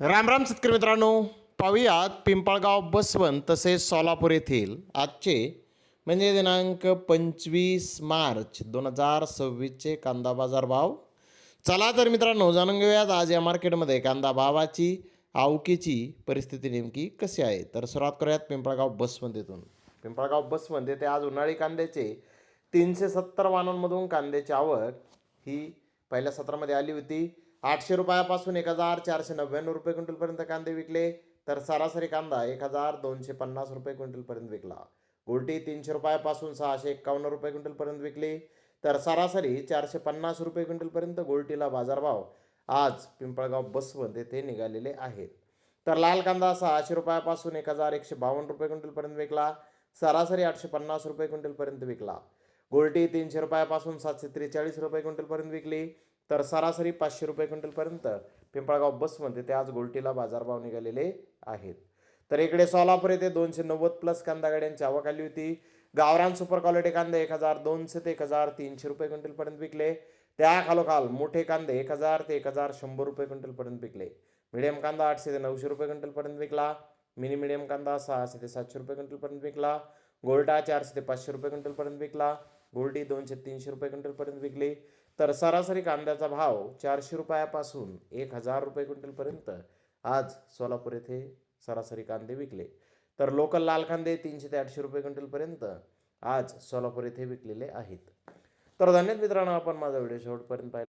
राम राम शेतकरी मित्रांनो, पाहूयात पिंपळगाव बसवंत तसेच सोलापूर येथील आजचे म्हणजे दिनांक 25 मार्च 2026चे कांदा बाजार भाव. चला तर मित्रांनो, जाणून घेऊयात आज या मार्केटमध्ये कांदा भावाची आवकीची परिस्थिती नेमकी कशी आहे. तर सुरुवात करूयात पिंपळगाव बसवंत येथून. पिंपळगाव बसवंत येथे आज उन्हाळी कांद्याचे 370 वाहनांमधून कांद्याची आवक ही पहिल्या सत्रामध्ये आली होती. 800 रुपयापासून 1499 रुपये क्विंटलपर्यंत कांदे विकले, तर सरासरी कांदा 1250 रुपये क्विंटलपर्यंत विकला. गुलटी 300 रुपयापासून 651 रुपये क्विंटलपर्यंत विकली, तर सरासरी 450 रुपये क्विंटलपर्यंत गोल्टीला बाजारभाव आज पिंपळगाव बसवंत येथे निघालेले आहेत. तर लाल कांदा 600 रुपयापासून 1152 रुपये क्विंटलपर्यंत विकला, सरासरी 850 रुपये क्विंटलपर्यंत विकला. गोल्टी 300 रुपयापासून 743 रुपये क्विंटलपर्यंत विकली, तर सरासरी 500 रुपये क्विंटलपर्यंत पिंपळगाव बसवंत येथे आज गोल्टीला बाजारभाव निघालेले आहेत. तर इकडे सोलापूर येथे 290 प्लस कांदा गाड्यांची आवक आली होती. गावरान सुपर क्वालिटी कांदे 1200 ते 1300 रुपये क्विंटलपर्यंत विकले. त्या खालोखाल मोठे कांदे 1000 ते 1100 रुपये क्विंटलपर्यंत विकले. मिडियम कांदा 800 ते 900 रुपये क्विंटलपर्यंत विकला. मिनी मिडियम कांदा 600 ते 700 रुपये क्विंटलपर्यंत विकला. गोल्टा 400 ते 500 रुपये क्विंटलपर्यंत विकला. गोल्डी 200 ते 300 रुपये क्विंटलपर्यंत विकली. तर सरासरी कांद्याचा भाव 400 रुपयापासून 1000 रुपये क्विंटलपर्यंत आज सोलापूर येथे सरासरी कांदे विकले. तर लोकल लाल कांदे 300 ते 800 रुपये क्विंटलपर्यंत आज सोलापूर येथे विकलेले आहेत. तर धन्यवाद मित्रांनो, आपण माझा व्हिडिओ शेवटपर्यंत पाहिला.